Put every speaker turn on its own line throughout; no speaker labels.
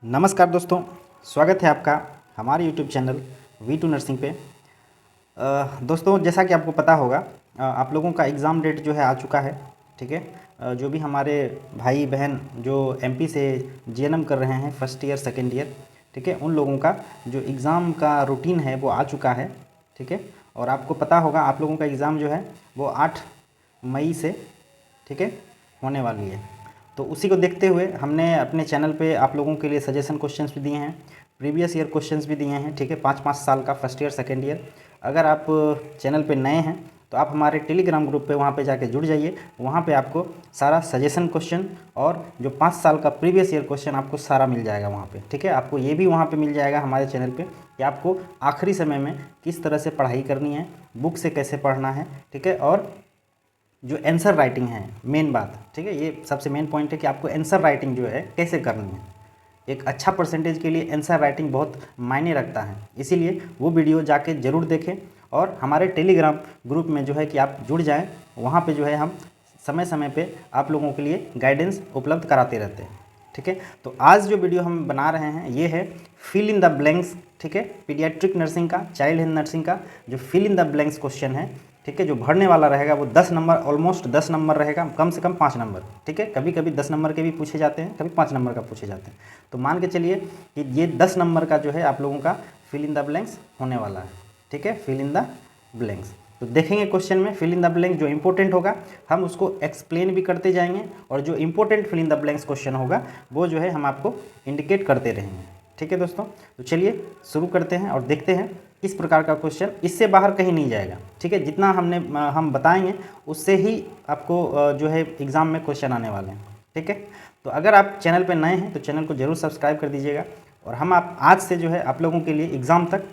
नमस्कार दोस्तों, स्वागत है आपका हमारे YouTube चैनल V2 नर्सिंग पे। दोस्तों, जैसा कि आपको पता होगा, आप लोगों का एग्ज़ाम डेट जो है आ चुका है। ठीक है, जो भी हमारे भाई बहन जो MP से GNM कर रहे हैं फर्स्ट ईयर सेकेंड ईयर, ठीक है, उन लोगों का जो एग्ज़ाम का रूटीन है वो आ चुका है। ठीक है, और आपको पता होगा आप लोगों का एग्ज़ाम जो है वो 8 मई से, ठीक है, होने वाली है। तो उसी को देखते हुए हमने अपने चैनल पे आप लोगों के लिए सजेशन क्वेश्चंस भी दिए हैं, प्रीवियस ईयर क्वेश्चंस भी दिए हैं। ठीक है, 5-5 साल का फर्स्ट ईयर सेकेंड ईयर। अगर आप चैनल पे नए हैं तो आप हमारे टेलीग्राम ग्रुप पे वहाँ पे जाके जुड़ जाइए। वहाँ पे आपको सारा सजेशन क्वेश्चन और जो 5 साल का प्रीवियस ईयर क्वेश्चन आपको सारा मिल जाएगा वहाँ पे। ठीक है, आपको ये भी वहाँ पे मिल जाएगा हमारे चैनल पे कि आपको आखिरी समय में किस तरह से पढ़ाई करनी है, बुक से कैसे पढ़ना है। ठीक है, और जो आंसर राइटिंग है मेन बात, ठीक है, ये सबसे मेन पॉइंट है कि आपको आंसर राइटिंग जो है कैसे करनी है। एक अच्छा परसेंटेज के लिए आंसर राइटिंग बहुत मायने रखता है, इसीलिए वो वीडियो जाके ज़रूर देखें और हमारे टेलीग्राम ग्रुप में जो है कि आप जुड़ जाएं। वहाँ पे जो है हम समय समय पे आप लोगों के लिए गाइडेंस उपलब्ध कराते रहते हैं। ठीक है, तो आज जो वीडियो हम बना रहे हैं ये है फिल इन द ब्लैंक्स। ठीक है, पीडियाट्रिक नर्सिंग का, चाइल्ड हेल्थ नर्सिंग का जो fill in the blanks question है, ठीक है, जो भरने वाला रहेगा वो 10 नंबर, ऑलमोस्ट 10 नंबर रहेगा, कम से कम 5 नंबर। ठीक है, कभी कभी 10 नंबर के भी पूछे जाते हैं, कभी 5 नंबर का पूछे जाते हैं। तो मान के चलिए कि ये 10 नंबर का जो है आप लोगों का फिल इन द ब्लैंक्स होने वाला है। ठीक है, फिल इन द ब्लैंक्स तो देखेंगे क्वेश्चन में फिल इन द ब्लैंक जो इंपॉर्टेंट होगा हम उसको एक्सप्लेन भी करते जाएंगे, और जो important fill in the blanks question होगा वो जो है हम आपको इंडिकेट करते रहेंगे। ठीक है दोस्तों, तो चलिए शुरू करते हैं और देखते हैं किस प्रकार का क्वेश्चन, इससे बाहर कहीं नहीं जाएगा। ठीक है, जितना हम बताएंगे उससे ही आपको जो है एग्ज़ाम में क्वेश्चन आने वाले हैं। ठीक है, तो अगर आप चैनल पर नए हैं तो चैनल को ज़रूर सब्सक्राइब कर दीजिएगा। और हम आज से जो है आप लोगों के लिए एग्ज़ाम तक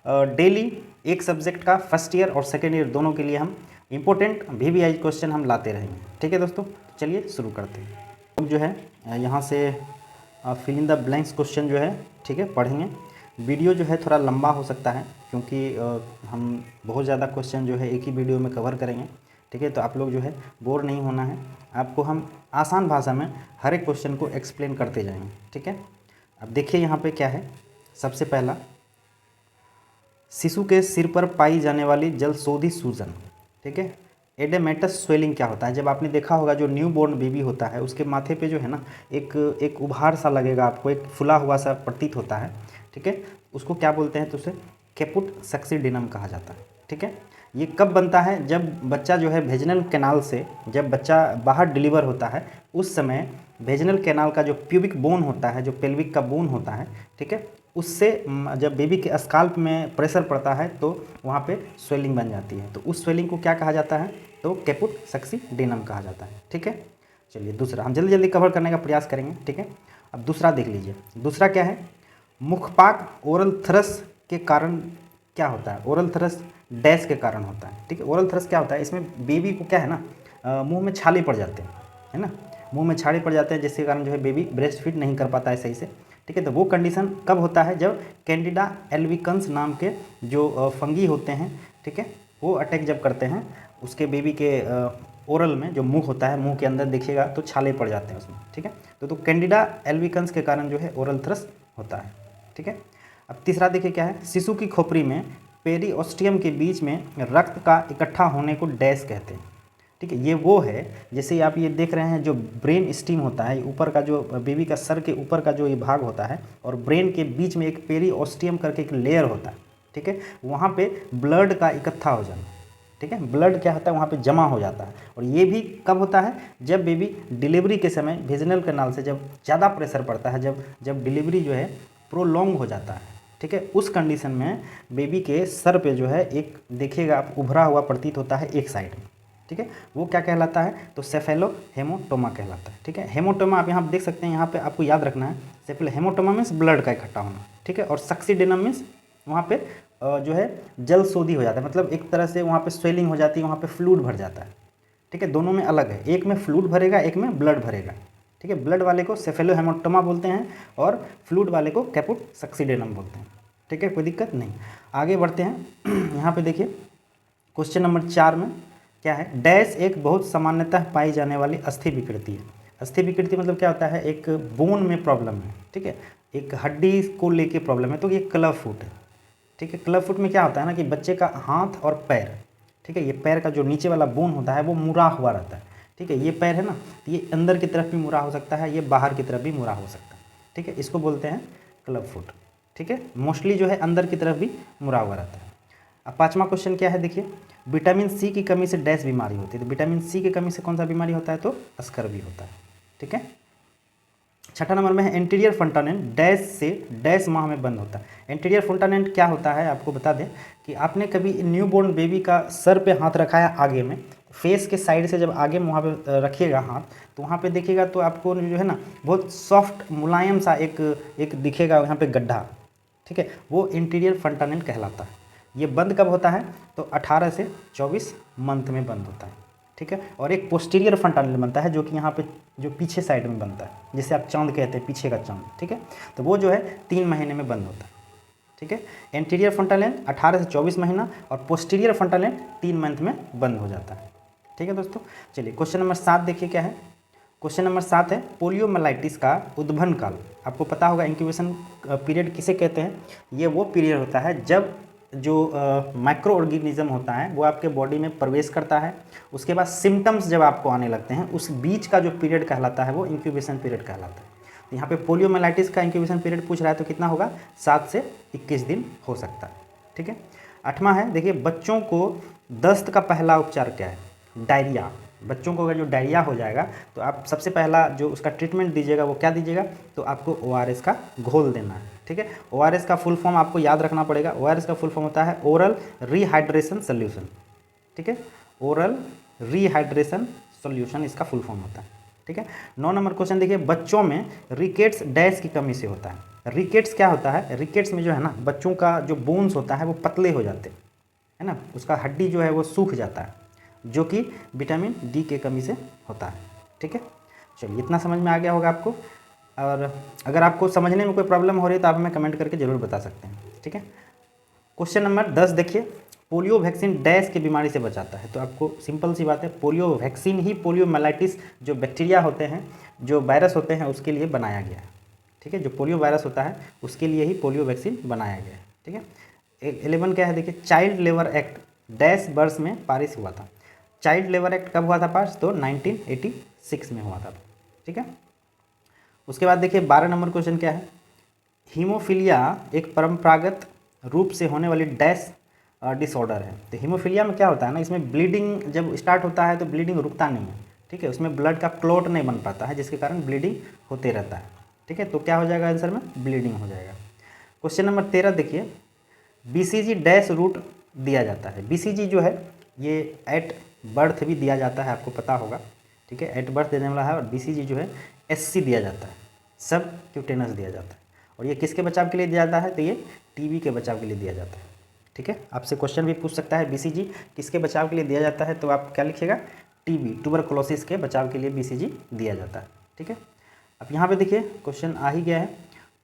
डेली एक सब्जेक्ट का फर्स्ट ईयर और सेकेंड ईयर दोनों के लिए हम इंपॉर्टेंट VVI क्वेश्चन हम लाते रहेंगे। ठीक है दोस्तों, चलिए शुरू करते हैं। अब जो है यहाँ से fill in the blanks question जो है, ठीक है, पढ़ेंगे। वीडियो जो है थोड़ा लंबा हो सकता है क्योंकि हम बहुत ज़्यादा क्वेश्चन जो है एक ही वीडियो में कवर करेंगे। ठीक है, तो आप लोग जो है बोर नहीं होना है, आपको हम आसान भाषा में हर एक क्वेश्चन को एक्सप्लेन करते जाएंगे। ठीक है, अब देखिए यहाँ पे क्या है। सबसे पहला, शिशु के सिर पर पाई जाने वाली जलशोधी सूजन। ठीक है, एडेमेटस स्वेलिंग क्या होता है? जब आपने देखा होगा जो न्यू बॉर्न बेबी होता है उसके माथे पे जो है ना एक उभार सा लगेगा आपको, एक फुला हुआ सा प्रतीत होता है। ठीक है, उसको क्या बोलते हैं? तो उसे कैपुट सक्सीडेनम कहा जाता है। ठीक है, ये कब बनता है? जब बच्चा जो है वेजिनल कैनाल से, जब बच्चा बाहर डिलीवर होता है उस समय वेजिनल कैनाल का जो प्यूबिक बोन होता है, जो पेल्विक का बोन होता है, ठीक है, उससे जब बेबी के स्काल्प में प्रेशर पड़ता है तो वहाँ पे स्वेलिंग बन जाती है। तो उस स्वेलिंग को क्या कहा जाता है? तो कैपुट सक्सीडेनम कहा जाता है। ठीक है, चलिए दूसरा हम जल्दी जल्दी कवर करने का प्रयास करेंगे। ठीक है, अब दूसरा देख लीजिए। दूसरा क्या है? मुखपाक ओरल थ्रस के कारण क्या होता है? ओरल थ्रस डैश के कारण होता है। ठीक है, ओरल थ्रस क्या होता है? इसमें बेबी को क्या है ना, मुँह में छाले पड़ जाते हैं, है ना, मुँह में छाले पड़ जाते हैं, जिसके कारण जो है बेबी ब्रेस्ट फीड नहीं कर पाता है सही से। ठीक है, तो वो कंडीशन कब होता है? जब कैंडिडा एल्बिकन्स नाम के जो फंगी होते हैं, ठीक है, वो अटैक जब करते हैं उसके बेबी के ओरल में, जो मुंह होता है, मुंह के अंदर देखिएगा तो छाले पड़ जाते हैं उसमें। ठीक है, तो कैंडिडा एल्बिकन्स के कारण जो है ओरल थ्रस होता है। ठीक है, अब तीसरा देखिए क्या है। शिशु की खोपड़ी में पेरिओस्टियम के बीच में रक्त का इकट्ठा होने को डैश कहते हैं। ठीक है, ये वो है, जैसे आप ये देख रहे हैं जो ब्रेन स्टीम होता है, ऊपर का जो बेबी का सर के ऊपर का जो ये भाग होता है और ब्रेन के बीच में एक पेरिओस्टियम करके एक लेयर होता है। ठीक है, वहाँ पे ब्लड का इकट्ठा हो जाना। ठीक है, ब्लड क्या होता है? वहाँ पे जमा हो जाता है। और ये भी कब होता है? जब बेबी डिलीवरी के समय वेजिनल कैनाल से जब ज़्यादा प्रेशर पड़ता है, जब डिलीवरी जो है प्रोलॉन्ग हो जाता है। ठीक है, उस कंडीशन में बेबी के सर पे जो है एक देखिएगा आप उभरा हुआ प्रतीत होता है एक साइड में। ठीक है, वो क्या कहलाता है? तो सेफेलो हेमोटोमा कहलाता है। ठीक है, हेमोटोमा आप यहाँ देख सकते हैं, यहाँ पे आपको याद रखना है, सेफेलो हेमोटोमा मीन्स ब्लड का इकट्ठा होना। ठीक है, और सक्सीडेनम मीन्स वहाँ पे जो है जल शोधी हो जाता है, मतलब एक तरह से वहाँ पे स्वेलिंग हो जाती है, वहाँ पे फ्लूइड भर जाता है। ठीक है, दोनों में अलग है, एक में फ्लूइड भरेगा, एक में ब्लड भरेगा। ठीक है, ब्लड वाले को सेफेलो हेमोटोमा बोलते हैं और फ्लूइड वाले को कैपुट सक्सीडेनम बोलते हैं। ठीक है, कोई दिक्कत नहीं। आगे बढ़ते हैं। यहाँ पे देखिए क्वेश्चन नंबर 4 में क्या है, डैश एक बहुत सामान्यतः पाई जाने वाली अस्थि विकृति है। अस्थि विकृति मतलब क्या होता है, एक बोन में प्रॉब्लम है, ठीक है, एक हड्डी को लेके प्रॉब्लम है, तो ये क्लब फुट है, ठीक है। क्लब फुट में क्या होता है ना कि बच्चे का हाथ और पैर, ठीक है, ये पैर का जो नीचे वाला बोन होता है वो मुड़ा हुआ रहता है, ठीक है। ये पैर है ना, तो ये अंदर की तरफ भी मुड़ा हो सकता है, ये बाहर की तरफ भी मुड़ा हो सकता है, ठीक है, इसको बोलते हैं क्लब फुट, ठीक है। मोस्टली जो है अंदर की तरफ भी मुड़ा हुआ रहता है। अब 5वां क्वेश्चन क्या है, देखिए, विटामिन सी की कमी से डैश बीमारी होती है। तो विटामिन सी की कमी से कौन सा बीमारी होता है, तो स्कर्वी होता है, ठीक है। 6ठा नंबर में है एंटीरियर फंटानेंट डैश से डैश माह में बंद होता है। एंटीरियर फंटानेंट क्या होता है, आपको बता दें कि आपने कभी न्यूबॉर्न बेबी का सर पे हाथ रखा है आगे में, फेस के साइड से जब आगे वहाँ पे रखिएगा हाथ, तो वहाँ पे देखिएगा तो आपको जो है ना बहुत सॉफ्ट मुलायम सा एक दिखेगा यहाँ पे गड्ढा, ठीक है, वो इंटीरियर फंटानेंट कहलाता है। ये बंद कब होता है, तो 18 से 24 मंथ में बंद होता है, ठीक है। और एक पोस्टीरियर फंटानेंट बनता है जो कि यहाँ पे जो पीछे साइड में बनता है, जिसे आप चांद कहते हैं, पीछे का चांद, ठीक है, तो वो जो है 3 महीने में बंद होता है, ठीक है। एंटीरियर फंटानेंट 18 से 24 महीना और पोस्टीरियर फंटानेंट 3 मंथ में बंद हो जाता है, ठीक है दोस्तों। चलिए क्वेश्चन नंबर 7 देखिए क्या है। क्वेश्चन नंबर 7 है पोलियोमाइलाइटिस का उद्भवन काल। आपको पता होगा इंक्यूबेशन पीरियड किसे कहते हैं, ये वो पीरियड होता है जब जो माइक्रो ऑर्गेनिज्म होता है वो आपके बॉडी में प्रवेश करता है, उसके बाद सिम्टम्स जब आपको आने लगते हैं, उस बीच का जो पीरियड कहलाता है वो इंक्यूबेशन पीरियड कहलाता है। तो यहाँ पे पोलियोमाइलाइटिस का इंक्यूबेशन पीरियड पूछ रहा है, तो कितना होगा, 7 से 21 दिन हो सकता है, ठीक है। 8वां है, देखिए, बच्चों को दस्त का पहला उपचार क्या है, डायरिया। बच्चों को अगर जो डायरिया हो जाएगा तो आप सबसे पहला जो उसका ट्रीटमेंट दीजिएगा वो क्या दीजिएगा, तो आपको ORS का घोल देना है, ठीक है। ORS का फुल फॉर्म आपको याद रखना पड़ेगा। ORS का फुल फॉर्म होता है ओरल रिहाइड्रेशन सोल्यूशन, ठीक है, ओरल रिहाइड्रेशन सोल्यूशन इसका फुल फॉर्म होता है, ठीक है। 9 नंबर क्वेश्चन देखिए, बच्चों में रिकेट्स डैश की कमी से होता है। रिकेट्स क्या होता है, रिकेट्स में जो है ना बच्चों का जो बोन्स होता है वो पतले हो जाते हैं, है ना, उसका हड्डी जो है वो सूख जाता है, जो कि विटामिन डी के कमी से होता है, ठीक है। चलिए इतना समझ में आ गया होगा आपको, और अगर आपको समझने में कोई प्रॉब्लम हो रही है तो आप हमें कमेंट करके ज़रूर बता सकते हैं, ठीक है। क्वेश्चन नंबर 10 देखिए, पोलियो वैक्सीन डैश की बीमारी से बचाता है। तो आपको सिंपल सी बात है, पोलियो वैक्सीन ही पोलियोमाइलाइटिस जो बैक्टीरिया होते हैं, जो वायरस होते हैं, उसके लिए बनाया गया है, ठीक है। जो पोलियो वायरस होता है उसके लिए ही पोलियो वैक्सीन बनाया गया है, ठीक है। 11 क्या है, देखिए, चाइल्ड लेबर एक्ट डैश वर्ष में पारित हुआ था। चाइल्ड लेबर एक्ट कब हुआ था पास, तो 1986 में हुआ था, ठीक है। उसके बाद देखिए 12 नंबर क्वेश्चन क्या है, हीमोफीलिया एक परंपरागत रूप से होने वाली डैश डिसऑर्डर है। तो हीमोफीलिया में क्या होता है ना, इसमें ब्लीडिंग जब स्टार्ट होता है तो ब्लीडिंग रुकता नहीं है, ठीक है, उसमें ब्लड का क्लॉट नहीं बन पाता है, जिसके कारण ब्लीडिंग होते रहता है, ठीक है। तो क्या हो जाएगा आंसर में, ब्लीडिंग हो जाएगा। क्वेश्चन नंबर 13 देखिए, BCG डैश रूट दिया जाता है। BCG जो है ये एट बर्थ भी दिया जाता है, आपको पता होगा, ठीक है, एट बर्थ देने वाला है। और BCG जो है SC दिया जाता है, सब क्यूटेनस दिया जाता है। और ये किसके बचाव के लिए दिया जाता है, तो ये TB के बचाव के लिए दिया जाता है, ठीक है। आपसे क्वेश्चन भी पूछ सकता है, BCG किसके बचाव के लिए दिया जाता है, तो आप क्या लिखिएगा, TB ट्यूबरकुलोसिस के बचाव के लिए BCG दिया जाता है, ठीक है। अब यहाँ पे देखिए क्वेश्चन आ ही गया है,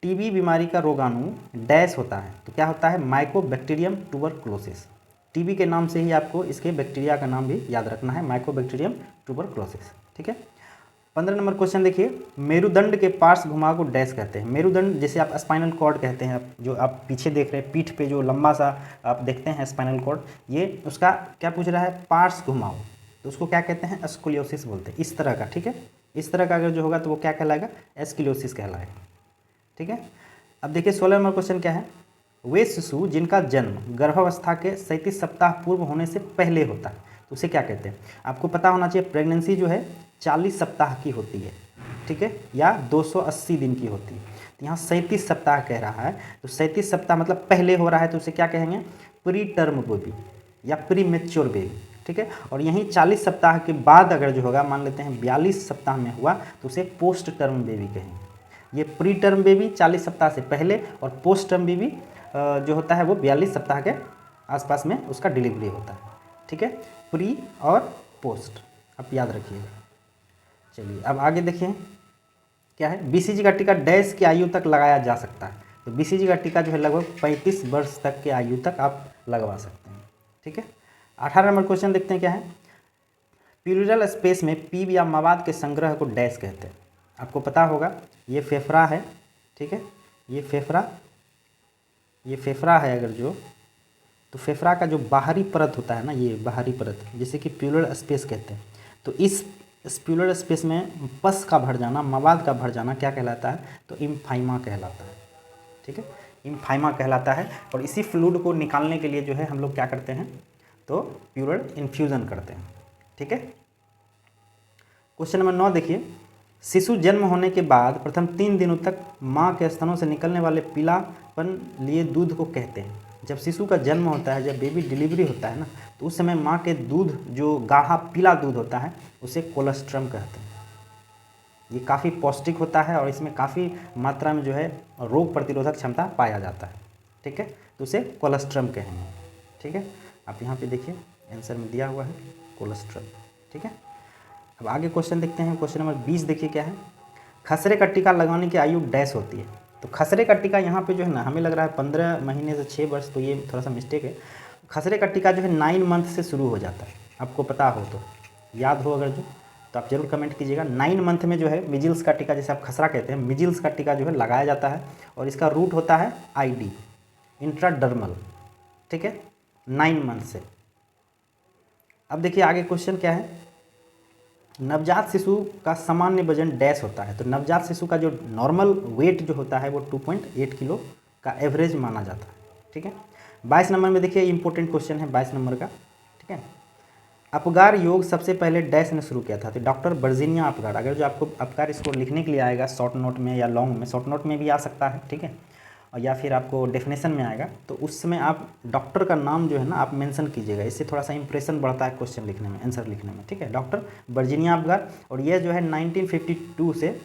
TB बीमारी का रोगाणु डैश होता है। तो क्या होता है, माइकोबैक्टीरियम ट्यूबरकुलोसिस। TB के नाम से ही आपको इसके बैक्टीरिया का नाम भी याद रखना है, माइकोबैक्टीरियम ट्यूबरकुलोसिस, ठीक है। 15 नंबर क्वेश्चन देखिए, मेरुदंड के पार्श्व घुमाव को डैश कहते हैं। मेरुदंड जैसे आप स्पाइनल कॉर्ड कहते हैं, जो आप पीछे देख रहे हैं, पीठ पे जो लंबा सा आप देखते हैं स्पाइनल कॉर्ड, ये उसका क्या पूछ रहा है, पार्श्व घुमाव, तो उसको क्या कहते हैं, स्क्लियोसिस बोलते हैं, इस तरह का, ठीक है। इस तरह का अगर जो होगा तो वो क्या कहलाएगा, स्क्लियोसिस कहलाएगा, ठीक है। अब देखिए 16 नंबर क्वेश्चन क्या है, वे शिशु जिनका जन्म गर्भावस्था के 37 सप्ताह पूर्व होने से पहले होता है, तो उसे क्या कहते हैं। आपको पता होना चाहिए प्रेगनेंसी जो है 40 सप्ताह की होती है, ठीक है, या 280 दिन की होती है। तो यहाँ 37 सप्ताह कह रहा है, तो 37 सप्ताह मतलब पहले हो रहा है, तो उसे क्या कहेंगे, प्री टर्म बेबी या प्री मेच्योर बेबी, ठीक है। और यहीं 40 सप्ताह के बाद अगर जो होगा, मान लेते हैं 42 सप्ताह में हुआ, तो उसे पोस्ट टर्म बेबी कहेंगे। ये प्री टर्म बेबी 40 सप्ताह से पहले, और पोस्ट टर्म बेबी जो होता है वो 42 सप्ताह के आसपास में उसका डिलीवरी होता है, ठीक है। प्री और पोस्ट आप याद रखिएगा। चलिए अब आगे देखिए क्या है, BCG का टीका डैश की आयु तक लगाया जा सकता है। तो BCG का टीका जो है लगभग 35 वर्ष तक के आयु तक आप लगवा सकते हैं, ठीक है। 18 नंबर क्वेश्चन देखते हैं क्या है, प्लूरल स्पेस में पीप या मवाद के संग्रह को डैश कहते हैं। आपको पता होगा ये फेफड़ा है, ठीक है, ये फेफड़ा है अगर जो, तो फेफड़ा का जो बाहरी परत होता है ना, ये बाहरी परत जिसे कि प्लूरल स्पेस कहते हैं। तो इस प्लूरल स्पेस में पस का भर जाना, मवाद का भर जाना क्या कहलाता है? तो इम्फाइमा कहलाता है, ठीक है, इम्फाइमा कहलाता है। और इसी फ्लूइड को निकालने के लिए जो है हम लोग क्या करते हैं? तो प्लूरल इन्फ्यूज़न करते हैं, ठीक है। क्वेश्चन नंबर 9 देखिए, शिशु जन्म होने के बाद प्रथम 3 दिनों तक माँ के स्तनों से निकलने वाले पीलापन लिए दूध को कहते हैं। जब शिशु का जन्म होता है, जब बेबी डिलीवरी होता है ना, तो उस समय माँ के दूध जो गाढ़ा पीला दूध होता है उसे कोलेस्ट्रम कहते हैं। ये काफ़ी पौष्टिक होता है और इसमें काफ़ी मात्रा में जो है रोग प्रतिरोधक क्षमता पाया जाता है, ठीक है, तो उसे कोलेस्ट्रम कहेंगे, ठीक है। आप यहाँ पे देखिए आंसर में दिया हुआ है कोलेस्ट्रम, ठीक है। अब आगे क्वेश्चन देखते हैं। क्वेश्चन नंबर 20 देखिए क्या है, खसरे का टीका लगाने की आयु डैश होती है। तो खसरे का टीका यहाँ पे जो है ना, हमें लग रहा है 15 महीने से 6 वर्ष, तो ये थोड़ा सा मिस्टेक है। खसरे का टीका जो है 9 मंथ से शुरू हो जाता है। आपको पता हो तो, याद हो अगर जो, तो आप जरूर कमेंट कीजिएगा। 9 मंथ में जो है मिजिल्स का टीका, जैसे आप खसरा कहते हैं, मिजिल्स का टीका जो है लगाया जाता है और इसका रूट होता है आईडी, इंट्राडर्मल, ठीक है, 9 मंथ से। अब देखिए आगे क्वेश्चन क्या है, नवजात शिशु का सामान्य वजन डैश होता है। तो नवजात शिशु का जो नॉर्मल वेट जो होता है वो 2.8 किलो का एवरेज माना जाता है, ठीक है। 22 नंबर में देखिए इंपॉर्टेंट क्वेश्चन है 22 नंबर का, ठीक है। अपगार योग सबसे पहले डैश ने शुरू किया था। तो डॉक्टर वर्जीनिया अपगार। अगर जो आपको अपगार इसको लिखने के लिए आएगा शॉर्ट नोट में या लॉन्ग में, शॉर्ट नोट में भी आ सकता है, ठीक है, और या फिर आपको डेफिनेशन में आएगा, तो उस समय आप डॉक्टर का नाम जो है ना आप मेंशन कीजिएगा। इससे थोड़ा सा इंप्रेशन बढ़ता है क्वेश्चन लिखने में, आंसर लिखने में, ठीक है। डॉक्टर वर्जीनिया अपगार, और ये जो है 1952 से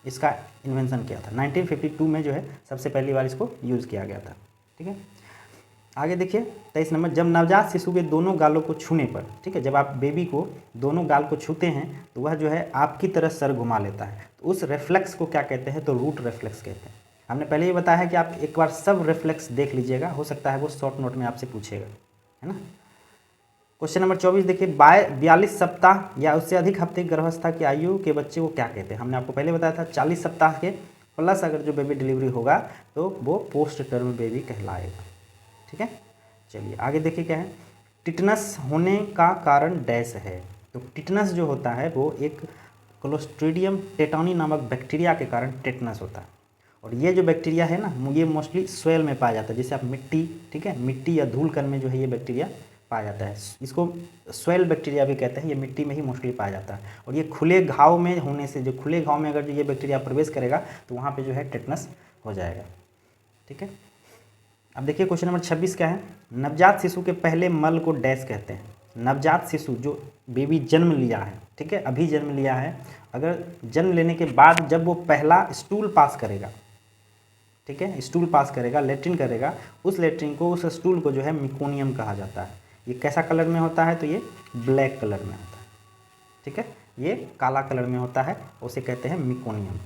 इसका इन्वेंशन किया था। 1952 में जो है सबसे पहली बार इसको यूज़ किया गया था, ठीक है। आगे देखिए 23 नंबर, जब नवजात शिशु के दोनों गालों को छूने पर, ठीक है, जब आप बेबी को दोनों गाल को छूते हैं तो वह जो है आपकी तरह सर घुमा लेता है, तो उस रिफ्लेक्स को क्या कहते हैं? तो रूट रिफ्लेक्स कहते हैं। हमने पहले ही बताया है कि आप एक बार सब रिफ्लेक्स देख लीजिएगा, हो सकता है वो शॉर्ट नोट में आपसे पूछेगा, है ना। क्वेश्चन नंबर 24 देखिए, 42 सप्ताह या उससे अधिक हफ्ते की गर्भावस्था की आयु के बच्चे को क्या कहते हैं? हमने आपको पहले बताया था 40 सप्ताह के प्लस अगर जो बेबी डिलीवरी होगा तो वो पोस्ट टर्म बेबी कहलाएगा, ठीक है। चलिए आगे देखिए क्या है, टिटनस होने का कारण डैश है। तो टिटनस जो होता है वो एक क्लोस्ट्रीडियम टेटानी नामक बैक्टीरिया के कारण टिटनस होता है। और ये जो बैक्टीरिया है ना, ये मोस्टली सोयल में पाया जाता है, जैसे आप मिट्टी, ठीक है, मिट्टी या धूल कण में जो है ये बैक्टीरिया पाया जाता है। इसको सोयल बैक्टीरिया भी कहते हैं। ये मिट्टी में ही मोस्टली पाया जाता है और ये खुले घाव में होने से, जो खुले घाव में अगर जो ये बैक्टीरिया प्रवेश करेगा तो वहाँ पे जो है टिटनस हो जाएगा, ठीक है। अब देखिए क्वेश्चन नंबर 26 क्या है, नवजात शिशु के पहले मल को डैश कहते हैं। नवजात शिशु जो बेबी जन्म लिया है, ठीक है, अभी जन्म लिया है, अगर जन्म लेने के बाद जब वो पहला स्टूल पास करेगा, ठीक है, स्टूल पास करेगा, लेट्रिन करेगा, उस लेट्रिन को, उस स्टूल को जो है मिकोनियम कहा जाता है। ये कैसा कलर में होता है? तो ये ब्लैक कलर में होता है, ठीक है, ये काला कलर में होता है, उसे कहते हैं मिकोनियम,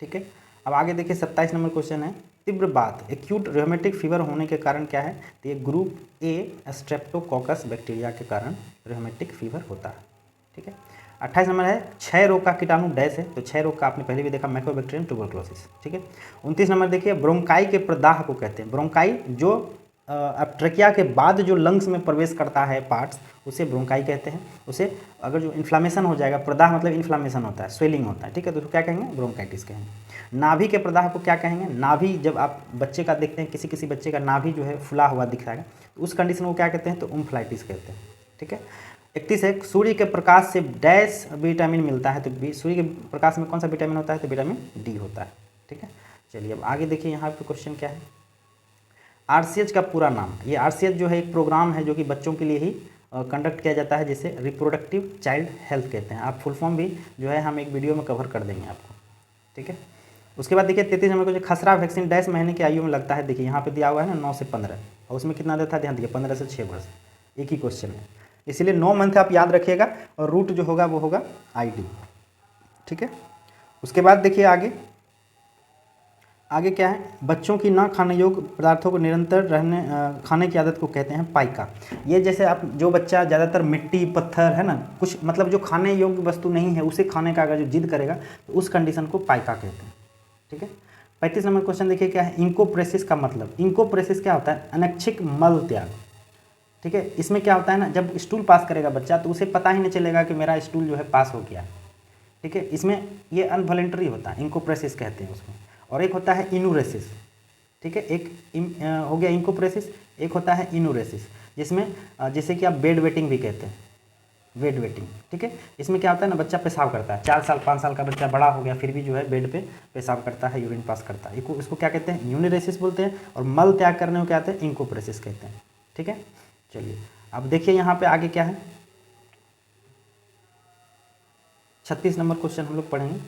ठीक है। अब आगे देखिए 27 नंबर क्वेश्चन है, तीव्र बात एक्यूट रोमेटिक फीवर होने के कारण क्या है? तो ये ग्रुप ए स्ट्रेप्टोकोकस बैक्टीरिया के कारण रोमेटिक फीवर होता है, ठीक है। 28 नंबर है, क्षय रोग का कीटाणु डैश है। तो क्षय रोग का आपने पहले भी देखा, माइकोबैक्टीरियम ट्यूबरक्लोसिस, ठीक है। 29 नंबर देखिए, ब्रोंकाई के प्रदाह को कहते हैं। ब्रोंकाई जो अब ट्रकिया के बाद जो लंग्स में प्रवेश करता है पार्ट्स, उसे ब्रोंकाई कहते हैं। उसे अगर जो इन्फ्लामेशन हो जाएगा, प्रदाह मतलब इन्फ्लामेशन होता है, स्वेलिंग होता है, ठीक है, तो उसको क्या कहेंगे? ब्रोंकाइटिस कहेंगे। नाभि के प्रदाह को क्या कहेंगे? नाभि, जब आप बच्चे का देखते हैं, किसी किसी बच्चे का नाभि जो है फुला हुआ दिख रहा है, तो उस कंडीशन को क्या कहते हैं? तो उम्फ्लाइटिस कहते हैं, ठीक है। 31 है, सूर्य के प्रकाश से डैश विटामिन मिलता है। तो सूर्य के प्रकाश में कौन सा विटामिन होता है? तो विटामिन डी होता है, ठीक है। चलिए अब आगे देखिए, यहाँ पे क्वेश्चन क्या है, आरसीएच का पूरा नाम। ये आरसीएच जो है एक प्रोग्राम है जो कि बच्चों के लिए ही कंडक्ट किया जाता है, जिसे रिप्रोडक्टिव चाइल्ड हेल्थ कहते हैं। आप फुल फॉर्म भी जो है हम एक वीडियो में कवर कर देंगे आपको, ठीक है। उसके बाद देखिए 33 नंबर को, जो खसरा वैक्सीन डैश महीने की आयु में लगता है। देखिए यहाँ पे दिया हुआ है ना 9 से 15, और उसमें कितना देता है? ध्यान दिए 15 से 6 वर्ष, एक ही क्वेश्चन है, इसीलिए 9 मंथ आप याद रखिएगा, और रूट जो होगा वो होगा आईडी, ठीक है। उसके बाद देखिए आगे आगे क्या है, बच्चों की ना खाने योग्य पदार्थों को निरंतर खाने की आदत को कहते हैं पाइका। ये जैसे आप जो बच्चा ज़्यादातर मिट्टी पत्थर है ना, कुछ मतलब जो खाने योग्य वस्तु नहीं है उसे खाने का अगर जो जिद करेगा तो उस कंडीशन को पाइका कहते हैं। ठीक है। 35 नंबर क्वेश्चन देखिए क्या है, इंकोप्रेसिस का मतलब। इंकोप्रेसिस क्या होता है, अनैच्छिक मल त्याग। ठीक है। इसमें क्या होता है ना, जब स्टूल पास करेगा बच्चा तो उसे पता ही नहीं चलेगा कि मेरा स्टूल जो है पास हो गया है। ठीक है। इसमें ये अनवॉलेंटरी होता है, इंकोप्रेसिस कहते हैं उसमें। और एक होता है इनूरेसिस। ठीक है। एक हो गया इंकोप्रेसिस, एक होता है इनूरेसिस, जिसमें जैसे कि आप बेड वेटिंग भी कहते हैं, बेड वेटिंग। ठीक है। इसमें क्या होता है ना, बच्चा पेशाब करता है, 4 साल 5 साल का बच्चा बड़ा हो गया फिर भी जो है बेड पे पेशाब करता है, यूरिन पास करता है, इसको क्या कहते हैं, यूनिरेसिस बोलते हैं। और मल त्याग करने को क्या कहते हैं, इंकोप्रेसिस कहते हैं। ठीक है। चलिए अब देखिए यहाँ पे आगे क्या है, 36 नंबर क्वेश्चन हम लोग पढ़ेंगे।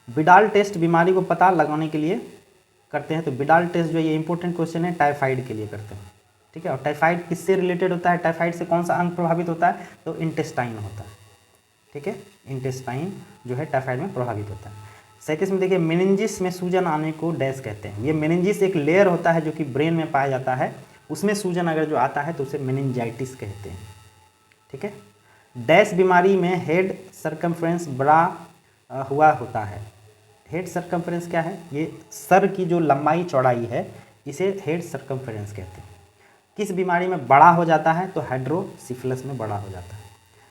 बिडाल टेस्ट बीमारी को पता लगाने के लिए करते हैं। तो बिडाल टेस्ट जो ये इंपॉर्टेंट क्वेश्चन है, टाइफाइड के लिए करते हैं। ठीक है। और टाइफाइड किससे रिलेटेड होता है, टाइफाइड से कौन सा अंग प्रभावित होता है, तो इंटेस्टाइन होता है। ठीक है। इंटेस्टाइन जो है टाइफाइड में प्रभावित होता है। 37 में देखिए, मेनिंजिस में सूजन आने को डैश कहते हैं। ये मेनिंजिस एक लेयर होता है जो कि ब्रेन में पाया जाता है, उसमें सूजन अगर जो आता है तो उसे मेनिंजाइटिस कहते हैं। ठीक है। डैश बीमारी में हेड सरकमफ्रेंस बड़ा हुआ होता है। हेड सरकमफ्रेंस क्या है, ये सर की जो लंबाई चौड़ाई है इसे हेड सरकमफ्रेंस कहते हैं। किस बीमारी में बड़ा हो जाता है, तो हाइड्रोसिफिलस में बड़ा हो जाता है।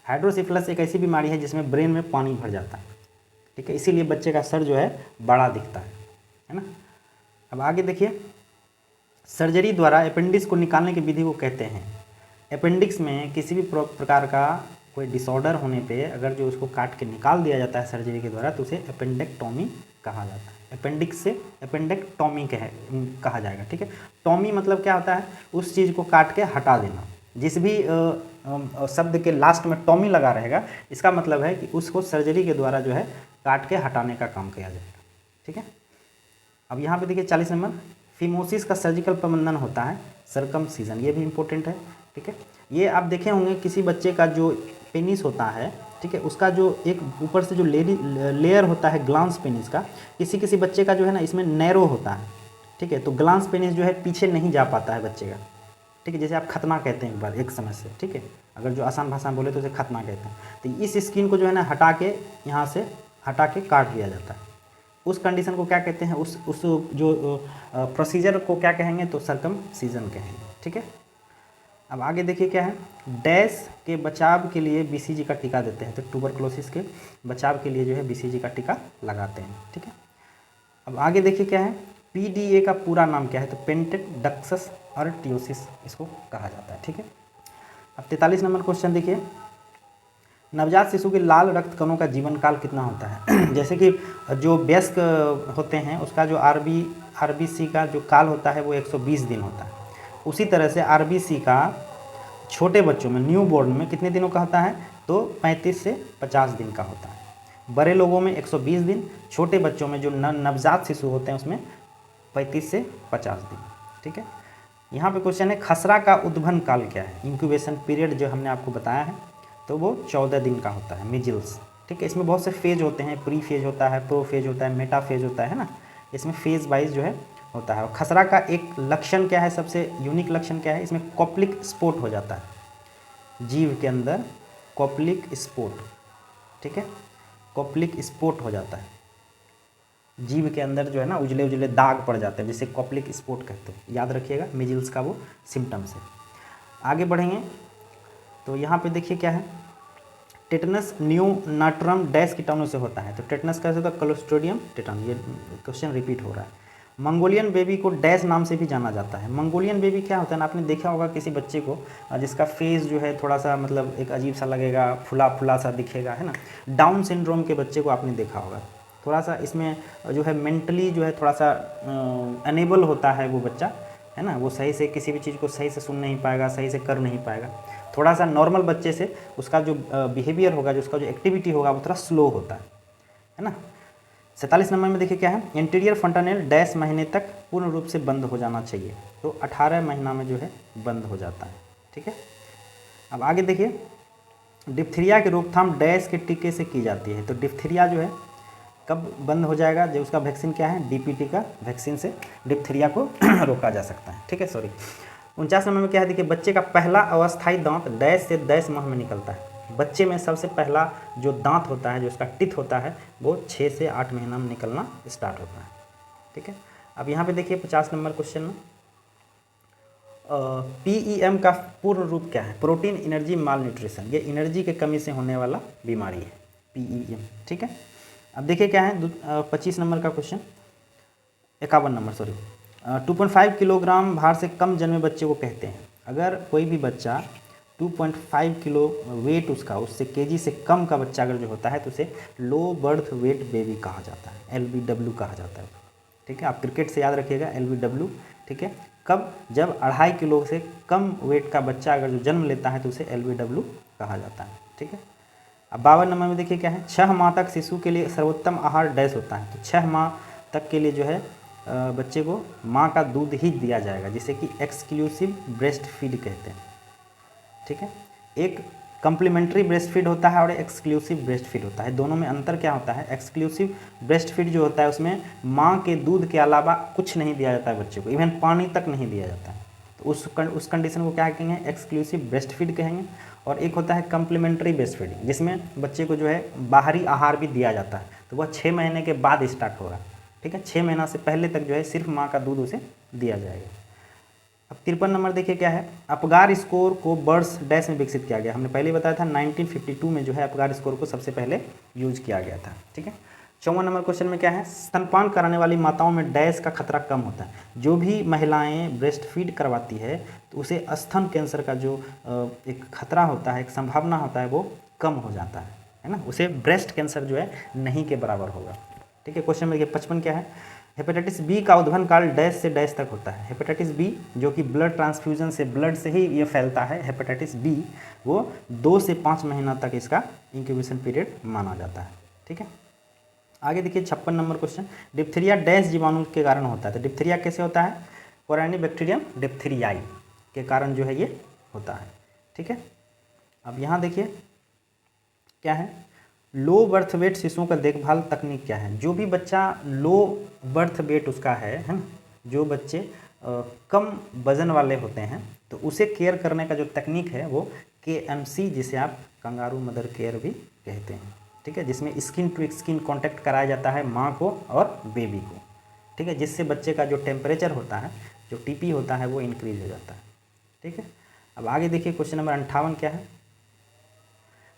हाइड्रोसिफिलस एक ऐसी बीमारी है जिसमें ब्रेन में पानी भर जाता है। ठीक है। इसीलिए बच्चे का सर जो है बड़ा दिखता है ना। अब आगे देखिए, सर्जरी द्वारा अपेंडिक्स को निकालने की विधि को कहते हैं। अपेंडिक्स में किसी भी प्रकार का कोई डिसऑर्डर होने पे अगर जो उसको काट के निकाल दिया जाता है सर्जरी के द्वारा तो उसे अपेंडेक्टोमी कहा जाता है। अपेंडिक्स से अपेंडेक्टोमी कहा जाएगा। ठीक है। टॉमी मतलब क्या होता है, उस चीज़ को काट के हटा देना। जिस भी शब्द के लास्ट में टॉमी लगा रहेगा इसका मतलब है कि उसको सर्जरी के द्वारा जो है काट के हटाने का काम किया जाएगा। ठीक है। अब यहाँ पे देखिए 40 नंबर, फिमोसिस का सर्जिकल प्रबंधन होता है सर्कमसीजन। ये भी इंपॉर्टेंट है। ठीक है। ये आप देखे होंगे किसी बच्चे का जो पेनिस होता है, ठीक है, उसका जो एक ऊपर से जो लेयर होता है ग्लांस पेनिस का, किसी किसी बच्चे का जो है ना इसमें नैरो होता है। ठीक है। तो ग्लांस पेनिस जो है पीछे नहीं जा पाता है बच्चे का। ठीक है। जैसे आप खतना कहते हैं एक बार एक समय से। ठीक है। अगर जो आसान भाषा में बोले तो उसे खतना कहते हैं। तो इस स्किन को जो है ना हटा के यहाँ से हटा के काट दिया जाता है। उस कंडीशन को क्या कहते हैं, उस जो प्रोसीजर को क्या कहेंगे, तो सर्कमसीजन कहेंगे। ठीक है। अब आगे देखिए क्या है, डैश के बचाव के लिए बीसीजी का टीका देते हैं। तो ट्यूबरकुलोसिस के बचाव के लिए जो है बीसीजी का टीका लगाते हैं। ठीक है। अब आगे देखिए क्या है, पीडीए का पूरा नाम क्या है, तो पेंटेडक्सस अर्टियोसिस इसको कहा जाता है। ठीक है। अब 43 नंबर क्वेश्चन देखिए, नवजात शिशु के लाल रक्त कणों का जीवन काल कितना होता है। जैसे कि जो वयस्क होते हैं उसका जो आरबीसी का जो काल होता है वो 120 दिन होता है। उसी तरह से आरबीसी का छोटे बच्चों में न्यू बोर्न में कितने दिनों का होता है, तो 35 से 50 दिन का होता है। बड़े लोगों में 120 दिन, छोटे बच्चों में जो नवजात शिशु होते हैं उसमें 35 से 50 दिन। ठीक है। यहाँ पे क्वेश्चन है, खसरा का उद्भवन काल क्या है। इंक्यूबेशन पीरियड जो हमने आपको बताया है तो वो 14 दिन का होता है। मिजिल्स। ठीक है। इसमें बहुत से फेज होते हैं, प्री फेज होता है, प्रो फेज होता है, मेटा फेज होता है ना। इसमें फेज वाइज जो है होता है। और खसरा का एक लक्षण क्या है, सबसे यूनिक लक्षण क्या है, इसमें कॉप्लिक स्पॉट हो जाता है जीव के अंदर, कॉप्लिक स्पॉट। ठीक है। कॉप्लिक स्पॉट हो जाता है जीव के अंदर जो है ना, उजले उजले दाग पड़ जाते हैं जिसे कॉप्लिक स्पॉट कहते हैं। याद रखिएगा, मिजिल्स का वो सिम्टम्स है। आगे बढ़ेंगे तो यहाँ पे देखिए क्या है, टेटनस न्यूनाट्रम डैश कीटाणु से होता है। तो टेटनस कैसे होता है, क्लोस्ट्रिडियम टेटानस। ये क्वेश्चन रिपीट हो रहा है। मंगोलियन बेबी को डैश नाम से भी जाना जाता है। मंगोलियन बेबी क्या होता है ना, आपने देखा होगा किसी बच्चे को जिसका फेस जो है थोड़ा सा मतलब एक अजीब सा लगेगा, फुला फुला सा दिखेगा, है ना। डाउन सिंड्रोम के बच्चे को आपने देखा होगा, थोड़ा सा इसमें जो है मेंटली जो है थोड़ा सा अनेबल होता है वो बच्चा, है ना। वो सही से किसी भी चीज़ को सही से सुन नहीं पाएगा, सही से कर नहीं पाएगा। थोड़ा सा नॉर्मल बच्चे से उसका जो बिहेवियर होगा, जो उसका जो एक्टिविटी होगा वो थोड़ा स्लो होता है ना। 47 नंबर में देखिए क्या है, इंटीरियर फंटानेल डैश महीने तक पूर्ण रूप से बंद हो जाना चाहिए। तो 18 महीना में जो है बंद हो जाता है। ठीक है। अब आगे देखिए, डिप्थीरिया की रोकथाम डैश के टीके से की जाती है। तो डिप्थीरिया जो है कब बंद हो जाएगा? जब उसका वैक्सीन क्या है, डीपीटी का वैक्सीन से डिप्थीरिया को रोका जा सकता है। ठीक है, सॉरी। 49 नंबर में क्या है, देखिए बच्चे का पहला अस्थायी दांत डैश से डैश माह में निकलता है। बच्चे में सबसे पहला जो दांत होता है, जो उसका टिथ होता है, वो 6 से 8 महीना में निकलना स्टार्ट होता है। ठीक है, अब यहाँ पे देखिए 50 नंबर क्वेश्चन में PEM का पूर्ण रूप क्या है? प्रोटीन एनर्जी माल न्यूट्रिशन। ये एनर्जी के कमी से होने वाला बीमारी है PEM। ठीक है, अब देखिए क्या है 25 नंबर का क्वेश्चन, 51 नंबर सॉरी। 2.5 किलोग्राम भार से कम जन्मे बच्चे को कहते हैं। अगर कोई भी बच्चा 2.5 किलो वेट उससे केजी से कम का बच्चा अगर जो होता है तो उसे लो बर्थ वेट बेबी कहा जाता है, LBW कहा जाता है। ठीक है, आप क्रिकेट से याद रखिएगा LBW। ठीक है, कब? जब 2.5 किलो से कम वेट का बच्चा अगर जो जन्म लेता है तो उसे LBW कहा जाता है। ठीक है, अब 52 नंबर में देखिए क्या है, 6 माह तक शिशु के लिए सर्वोत्तम आहार डैश होता है। तो 6 माह तक के लिए जो है बच्चे को माँ का दूध ही दिया जाएगा, जिसे कि एक्सक्लूसिव ब्रेस्ट फीड कहते हैं। ठीक है, एक कम्प्लीमेंट्री ब्रेस्ट फीड होता है और एक्सक्लूसिव ब्रेस्ट फीड होता है। दोनों में अंतर क्या होता है? एक्सक्लूसिव ब्रेस्ट फीड जो होता है उसमें माँ के दूध के अलावा कुछ नहीं दिया जाता है बच्चे को, इवन पानी तक नहीं दिया जाता है। तो उस कंडीशन को क्या कहेंगे? एक्सक्लूसिव ब्रेस्ट फीड कहेंगे। और एक होता है कम्प्लीमेंट्री ब्रेस्ट फीडिंग, जिसमें बच्चे को जो है बाहरी आहार भी दिया जाता है, तो वह 6 महीने के बाद स्टार्ट होगा। ठीक है, 6 महीना से पहले तक जो है सिर्फ माँ का दूध उसे दिया जाएगा। अब 53 नंबर देखिए क्या है, अपगार स्कोर को बर्ड्स डैश में विकसित किया गया। हमने पहले बताया था 1952 में जो है अपगार स्कोर को सबसे पहले यूज किया गया था। ठीक है, 54 नंबर क्वेश्चन में क्या है, स्तनपान कराने वाली माताओं में डैश का खतरा कम होता है। जो भी महिलाएं ब्रेस्ट फीड करवाती है तो उसे स्तन कैंसर का जो एक खतरा होता है, एक संभावना होता है, वो कम हो जाता है ना। उसे ब्रेस्ट कैंसर जो है नहीं के बराबर होगा। ठीक है, क्वेश्चन में 55 क्या है, हेपेटाइटिस बी का उद्भवन काल डैश से डैश तक होता है। हेपेटाइटिस बी जो कि ब्लड ट्रांसफ्यूजन से, ब्लड से ही ये फैलता है, हेपेटाइटिस बी, वो 2 से 5 महीना तक इसका इंक्यूबेशन पीरियड माना जाता है। ठीक है, आगे देखिए 56 नंबर क्वेश्चन, डिप्थीरिया डैश जीवाणु के कारण होता है। तो डिप्थीरिया कैसे होता है? कोराइनिबैक्टीरियम डिप्थीरियाई के कारण जो है ये होता है। ठीक है, अब यहाँ देखिए क्या है, लो बर्थ वेट शिशुओं का देखभाल तकनीक क्या है? जो भी बच्चा लो बर्थ वेट उसका है ना, जो बच्चे कम वजन वाले होते हैं तो उसे केयर करने का जो तकनीक है वो KMC, जिसे आप कंगारू मदर केयर भी कहते हैं। ठीक है, जिसमें स्किन टू स्किन कांटेक्ट कराया जाता है माँ को और बेबी को। ठीक है, जिससे बच्चे का जो टेम्परेचर होता है, जो TP होता है, वो इंक्रीज हो जाता है। ठीक है, अब आगे देखिए क्वेश्चन नंबर 58 क्या है,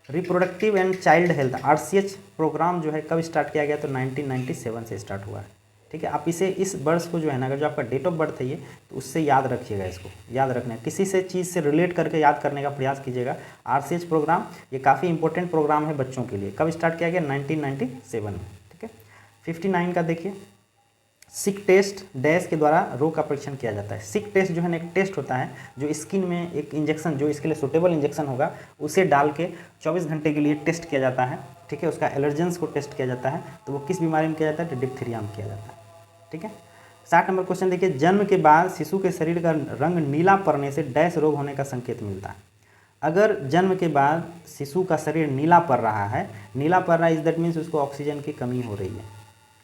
reproductive and child health RCH programme जो है कब स्टार्ट किया गया? तो 1997 से स्टार्ट हुआ है। ठीक है, आप इसे इस वर्ष को जो है ना, अगर जो आपका डेट ऑफ बर्थ है ये, तो उससे याद रखिएगा, इसको याद रखना है, किसी से चीज़ से रिलेट करके याद करने का प्रयास कीजिएगा। RCH प्रोग्राम ये काफ़ी इंपॉर्टेंट प्रोग्राम है बच्चों के लिए। कब स्टार्ट किया गया? 1997 में। ठीक है, 59 का देखिए, सिक टेस्ट डैश के द्वारा रोग का परीक्षण किया जाता है। सिक टेस्ट जो है ना, एक टेस्ट होता है जो स्किन में एक इंजेक्शन, जो इसके लिए सूटेबल इंजेक्शन होगा, उसे डाल के 24 घंटे के लिए टेस्ट किया जाता है। ठीक है, उसका एलर्जेंस को टेस्ट किया जाता है, तो वो किस बीमारी में किया जाता है? तो डिप्थीरिया में किया जाता है। ठीक है, 60 नंबर क्वेश्चन देखिए, जन्म के बाद शिशु के शरीर का रंग नीला पड़ने से डैश रोग होने का संकेत मिलता है। अगर जन्म के बाद शिशु का शरीर नीला पड़ रहा है, नीला पड़ रहा है इज दैट मीन्स उसको ऑक्सीजन की कमी हो रही है।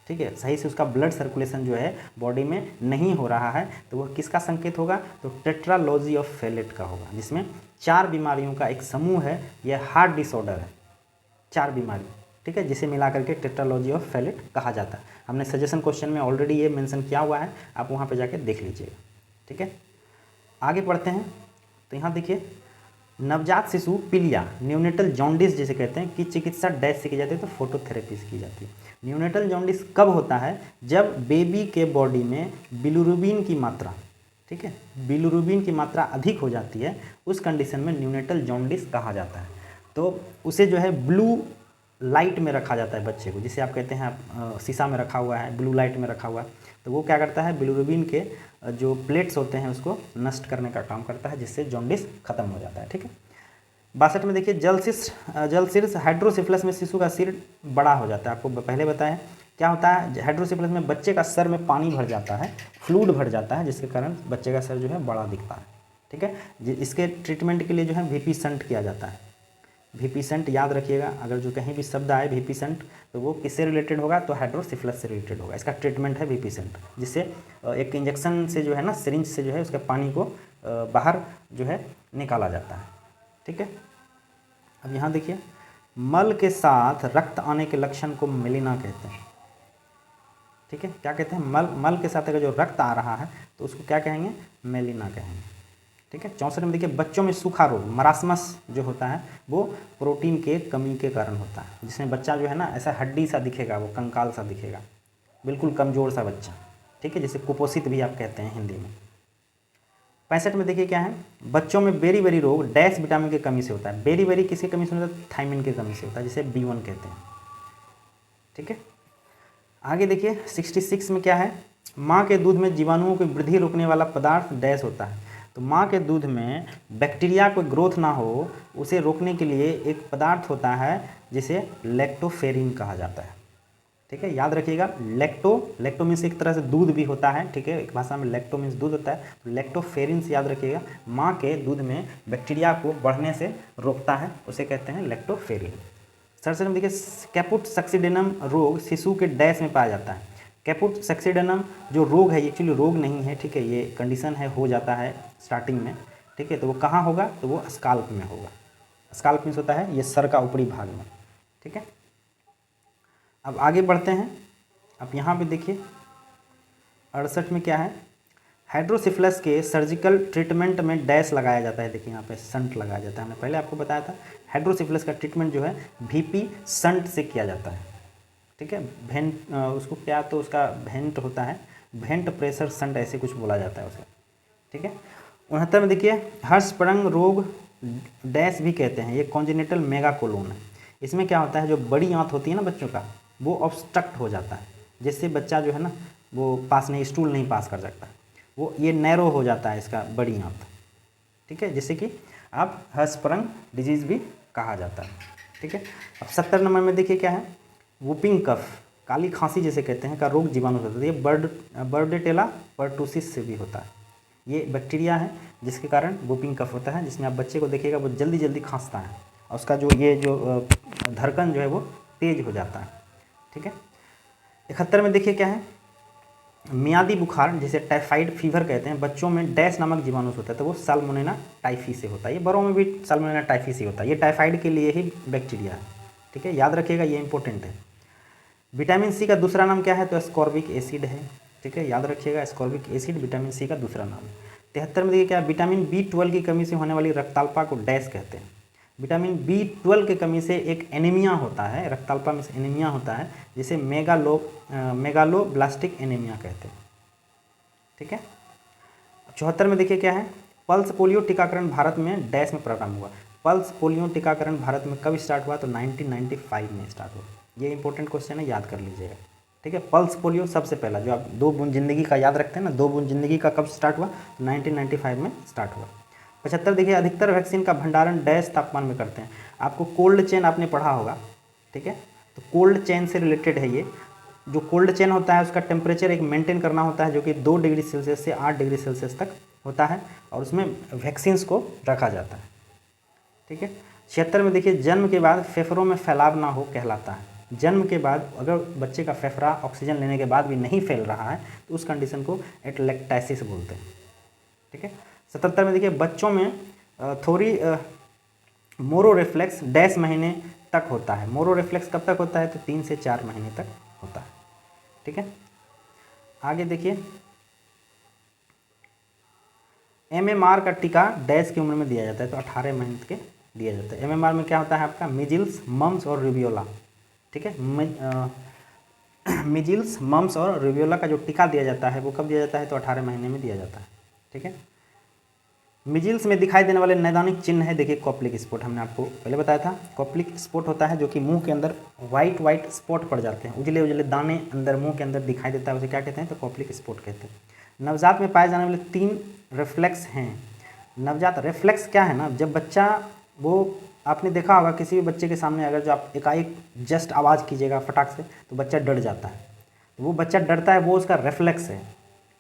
ठीक है, सही से उसका ब्लड सर्कुलेशन जो है बॉडी में नहीं हो रहा है, तो वह किसका संकेत होगा? तो टेट्रालॉजी ऑफ फेलेट का होगा, जिसमें 4 बीमारियों का एक समूह है। यह हार्ट डिसऑर्डर है, 4 बीमारी। ठीक है, जिसे मिला करके टेट्रालॉजी ऑफ फेलेट कहा जाता है। हमने सजेशन क्वेश्चन में ऑलरेडी ये मेंशन किया हुआ है, आप वहाँ पे जाके देख लीजिएगा। ठीक है, आगे पढ़ते हैं। तो यहाँ देखिए, नवजात शिशु पीलिया, न्यूनेटल जॉन्डिस जिसे कहते हैं, की चिकित्सा डैश से की जाती है, तो फोटोथेरेपी से की जाती है। न्यूनेटल जॉन्डिस कब होता है? जब बेबी के बॉडी में बिलिरुबिन की मात्रा, ठीक है, बिलिरुबिन की मात्रा अधिक हो जाती है, उस कंडीशन में न्यूनेटल जॉन्डिस कहा जाता है। तो उसे जो है ब्लू लाइट में रखा जाता है बच्चे को, जिसे आप कहते हैं शीशा में रखा हुआ है, ब्लू लाइट में रखा हुआ है। तो वो क्या करता है? बिलिरुबिन के जो प्लेट्स होते हैं उसको नष्ट करने का काम करता है, जिससे जॉन्डिस खत्म हो जाता है। ठीक है, 62 में देखिए, जलसिर्स हाइड्रोसिफिलस में शिशु का सिर बड़ा हो जाता है। आपको पहले बताया क्या होता है? हाइड्रोसिफिलस में बच्चे का सर में पानी भर जाता है, फ्लूइड भर जाता है, जिसके कारण बच्चे का सर जो है बड़ा दिखता है। ठीक है, इसके ट्रीटमेंट के लिए जो है VP शंट किया जाता है। विपिसेंट याद रखिएगा, अगर जो कहीं भी शब्द आए विपिसेंट तो वो किससे रिलेटेड होगा, तो हाइड्रोसिफिलस से रिलेटेड होगा। इसका ट्रीटमेंट है विपिसेंट, जिससे एक इंजेक्शन से जो है ना, सिरिंज से जो है उसके पानी को बाहर जो है निकाला जाता है। ठीक है, अब यहाँ देखिए, मल के साथ रक्त आने के लक्षण को मेलिना कहते हैं। ठीक है, क्या कहते हैं, मल के साथ अगर जो रक्त आ रहा है तो उसको क्या कहेंगे, मेलिना कहेंगे। ठीक है, 64 में देखिए, बच्चों में सूखा रोग मरासमस जो होता है वो प्रोटीन के कमी के कारण होता है, जिसमें बच्चा जो है ना ऐसा हड्डी सा दिखेगा, वो कंकाल सा दिखेगा, बिल्कुल कमज़ोर सा बच्चा। ठीक है, जिसे कुपोषित भी आप कहते हैं हिंदी में। 65 में देखिए क्या है, बच्चों में बेरी बेरी रोग डैश विटामिन की कमी से होता है। बेरी बेरी किसी कमी से होता है, थायमिन की कमी से होता है, जिसे B1 कहते हैं। ठीक है, आगे देखिए 66 में क्या है, माँ के दूध में जीवाणुओं की वृद्धि रोकने वाला पदार्थ डैश होता है। तो माँ के दूध में बैक्टीरिया को ग्रोथ ना हो उसे रोकने के लिए एक पदार्थ होता है जिसे लैक्टोफेरिन कहा जाता है। ठीक है, याद रखिएगा, लैक्टो मीन्स एक तरह से दूध भी होता है। ठीक है, एक भाषा में लैक्टो मीन्स दूध होता है, तो लैक्टोफेरिन से याद रखिएगा, माँ के दूध में बैक्टीरिया को बढ़ने से रोकता है, उसे कहते हैं लैक्टोफेरिन। 67 में देखिए, कैपुट सक्सीडेनम रोग शिशु के डैश में पाया जाता है। कैपुट सक्सीडेनम जो रोग है, एक्चुअली रोग नहीं है। ठीक है, ये कंडीशन है, हो जाता है स्टार्टिंग में। ठीक है, तो वो कहाँ होगा, तो वो स्काल्प में होगा। स्काल्प मीन्स होता है ये सर का ऊपरी भाग में। ठीक है, अब आगे बढ़ते हैं। अब यहाँ पे देखिए 68 में क्या है, हाइड्रोसिफिलस के सर्जिकल ट्रीटमेंट में डैश लगाया जाता है। देखिए यहाँ पे संट लगाया जाता है। हमने पहले आपको बताया था, हाइड्रोसिफिलस का ट्रीटमेंट जो है VP संट से किया जाता है। ठीक है, भेंट उसको क्या, तो उसका भेंट होता है, भेंट प्रेशर संट ऐसे कुछ बोला जाता है उसका। ठीक है, 69 में देखिए, हर्षपरंग रोग डैश भी कहते हैं, ये कॉन्जेनिटल मेगाकोलोन है। इसमें क्या होता है, जो बड़ी आंत होती है ना बच्चों का, वो ऑब्स्ट्रक्ट हो जाता है, जिससे बच्चा जो है ना वो पास नहीं, स्टूल नहीं पास कर सकता, वो ये नैरो हो जाता है इसका बड़ी आंत। ठीक है, जिससे कि आप हर्षपरंग डिजीज़ भी कहा जाता है। ठीक है, अब 70 नंबर में देखिए क्या है, वुपिंग कफ, काली खांसी जिसे कहते हैं, का रोग जीवाणु से होता है। ये बर्डेटेला पर्टुसिस से भी होता है। ये बैक्टीरिया है जिसके कारण वुपिंग कफ होता है, जिसमें आप बच्चे को देखिएगा वो जल्दी जल्दी खांसता है और उसका जो ये जो धड़कन जो है वो तेज हो जाता है। ठीक है, 71 में देखिए क्या है, मियादी बुखार जिसे टाइफाइड फीवर कहते हैं, बच्चों में डैश नामक जीवाणु से होता है, तो वो साल्मोनेला टाइफी से होता है। ये बड़ों में भी साल्मोनेला टाइफी से होता है, ये टाइफाइड के लिए ही बैक्टीरिया है। ठीक है, याद रखिएगा, ये इंपॉर्टेंट है। विटामिन सी का दूसरा नाम क्या है, तो एस्कॉर्बिक एसिड है। ठीक है, याद रखिएगा, एस्कॉर्बिक एसिड विटामिन सी का दूसरा नाम है। 73 में देखिए क्या, विटामिन B12 की कमी से होने वाली रक्ताल्पा को डैश कहते हैं। विटामिन B12 की कमी से एक एनीमिया होता है, रक्ताल्पा में से एनीमिया होता है, जिसे मेगालोब्लास्टिक एनीमिया कहते हैं। ठीक है, 74 में देखिए क्या है, पल्स पोलियो टीकाकरण भारत में डैश में प्रारंभ हुआ। पल्स पोलियो टीकाकरण भारत में कब स्टार्ट हुआ, तो 1995 में स्टार्ट हुआ। ये इंपॉर्टेंट क्वेश्चन है, याद कर लीजिएगा। ठीक है, पल्स पोलियो सबसे पहला, जो आप 2 बूंद जिंदगी का याद रखते हैं ना, 2 बूंद जिंदगी का कब स्टार्ट हुआ, तो 1995 में स्टार्ट हुआ। 75 देखिए, अधिकतर वैक्सीन का भंडारण डैश तापमान में करते हैं। आपको कोल्ड चेन आपने पढ़ा होगा। ठीक है, तो कोल्ड चेन से रिलेटेड है ये। जो कोल्ड चेन होता है उसका टेम्परेचर एक मेंटेन करना होता है, जो कि 2 डिग्री सेल्सियस से 8 डिग्री सेल्सियस तक होता है, और उसमें वैक्सीन्स को रखा जाता है। ठीक है, 76 में देखिए, जन्म के बाद फेफड़ों में फैलाव ना हो कहलाता है। जन्म के बाद अगर बच्चे का फेफड़ा ऑक्सीजन लेने के बाद भी नहीं फैल रहा है तो उस कंडीशन को एटलेक्टाइसिस बोलते हैं। ठीक है, 77 में देखिए, बच्चों में थोड़ी मोरो रिफ्लेक्स डैश महीने तक होता है। मोरो रिफ्लेक्स कब तक होता है, तो 3 से 4 महीने तक होता है। ठीक है, आगे देखिए, MMR का टीका डैश की उम्र में दिया जाता है, तो 18 महीने के दिया जाता है। MMR में क्या होता है आपका, मिजिल्स, मम्स और रूबियोला। ठीक है, मिजिल्स, मम्स और रूबियोला का जो टीका दिया जाता है वो कब दिया जाता है, तो 18 महीने में दिया जाता है। ठीक है, मिजिल्स में दिखाई देने वाले नैदानिक चिन्ह है, देखिए कॉप्लिक स्पॉट, हमने आपको पहले बताया था। कॉप्लिक स्पॉट होता है जो कि मुंह के अंदर वाइट स्पॉट पड़ जाते हैं, उजले उजले दाने अंदर मुंह के अंदर दिखाई देता है, उसे क्या कहते हैं, तो कॉप्लिक स्पॉट कहते हैं। नवजात में पाए जाने वाले 3 रिफ्लेक्स हैं। नवजात रिफ्लेक्स क्या है ना, जब बच्चा, वो आपने देखा होगा किसी भी बच्चे के सामने अगर जो आप एकाएक जस्ट आवाज़ कीजिएगा फटाक से, तो बच्चा डर जाता है। वो बच्चा डरता है, वो उसका रिफ्लेक्स है।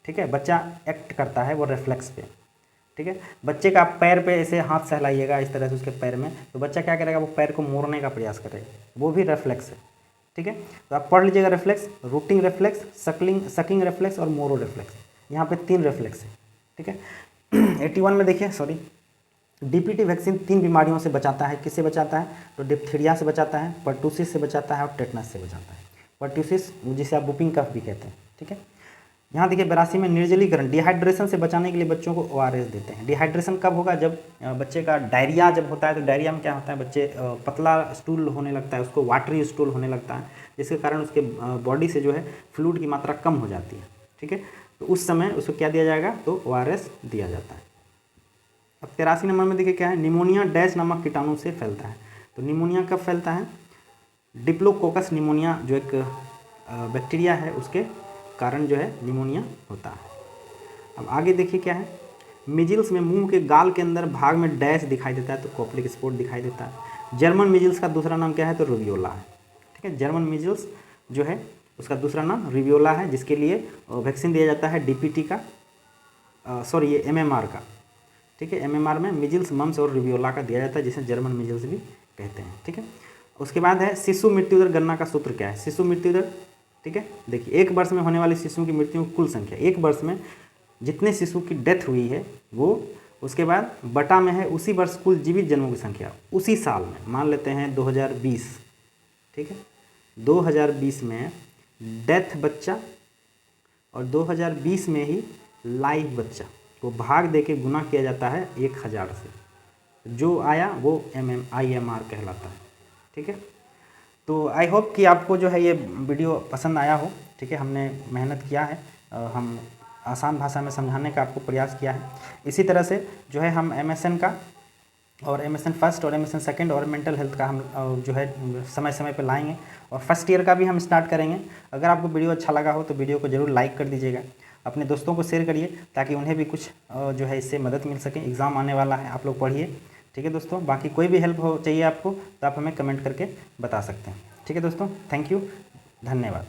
ठीक है, बच्चा एक्ट करता है वो रिफ्लेक्स पे। ठीक है। बच्चे का आप पैर पे ऐसे हाथ सहलाइएगा इस तरह से उसके पैर में, तो बच्चा क्या करेगा, वो पैर को मोड़ने का प्रयास करेगा, वो भी रेफ्लेक्स है, ठीक है। तो आप पढ़ लीजिएगा reflex, routing reflex, sucking reflex और मोरो रेफ्लेक्स। यहाँ पे 3 रेफ्लेक्स है, ठीक है। 81 में देखिए, सॉरी, डीपीटी वैक्सीन 3 बीमारियों से बचाता है। किससे बचाता है, तो डिप्थीरिया से बचाता है, पर्टूसिस से बचाता है और टेटनस से बचाता है। पर्टूसिस जिसे आप वुपिंग कफ भी कहते हैं, ठीक है। यहाँ देखिए 82 में निर्जलीकरण, डिहाइड्रेशन से बचाने के लिए बच्चों को ORS देते हैं। डिहाइड्रेशन कब होगा, जब बच्चे का डायरिया जब होता है, तो डायरिया में क्या होता है, बच्चे पतला स्टूल होने लगता है, उसको वाटरी स्टूल होने लगता है, जिसके कारण उसके बॉडी से जो है फ्लूइड की मात्रा कम हो जाती है, ठीक है। तो उस समय उसको क्या दिया जाएगा, तो ORS दिया जाता है। अब 83 नंबर में देखिए क्या है, निमोनिया डैश नामक कीटाणु से फैलता है। तो निमोनिया कब फैलता है, डिप्लोकोकस निमोनिया जो एक बैक्टीरिया है उसके कारण जो है निमोनिया होता है। अब आगे देखिए क्या है, मिजिल्स में मुंह के गाल के अंदर भाग में डैश दिखाई देता है, तो कोप्लिक स्पॉट दिखाई देता है। जर्मन मिजिल्स का दूसरा नाम क्या है, तो रूबियोला है, ठीक है। जर्मन मिजिल्स जो है उसका दूसरा नाम रूबियोला है, जिसके लिए वैक्सीन दिया जाता है डीपीटी का, सॉरी ये MMR का, ठीक है। MMR में मिजिल्स, मम्स और रूबियोला का दिया जाता है, जिसे जर्मन मिजिल्स भी कहते हैं, ठीक है। उसके बाद है शिशु मृत्यु दर गणना का सूत्र क्या है, शिशु मृत्यु दर, ठीक है। देखिए 1 वर्ष में होने वाले शिशुओं की मृत्यु की कुल संख्या, 1 वर्ष में जितने शिशु की डेथ हुई है वो, उसके बाद बटा में है उसी वर्ष कुल जीवित जन्मों की संख्या उसी साल में, मान लेते हैं 2020, ठीक है। 2020 में डेथ बच्चा और 2020 में ही लाइव बच्चा को भाग दे के गुना किया जाता है 1000 से, जो आया वो IMR कहलाता है, ठीक है। तो आई होप कि आपको जो है ये वीडियो पसंद आया हो, ठीक है। हमने मेहनत किया है, हम आसान भाषा में समझाने का आपको प्रयास किया है। इसी तरह से जो है हम MSN का और MSN फर्स्ट और MSN सेकंड और मेंटल हेल्थ का हम जो है समय समय पर लाएंगे, और फर्स्ट ईयर का भी हम स्टार्ट करेंगे। अगर आपको वीडियो अच्छा लगा हो तो वीडियो को ज़रूर लाइक कर दीजिएगा, अपने दोस्तों को शेयर करिए, ताकि उन्हें भी कुछ जो है इससे मदद मिल सके। एग्ज़ाम आने वाला है, आप लोग पढ़िए, ठीक है दोस्तों। बाकी कोई भी हेल्प हो चाहिए आपको तो आप हमें कमेंट करके बता सकते हैं, ठीक है दोस्तों। थैंक यू, धन्यवाद।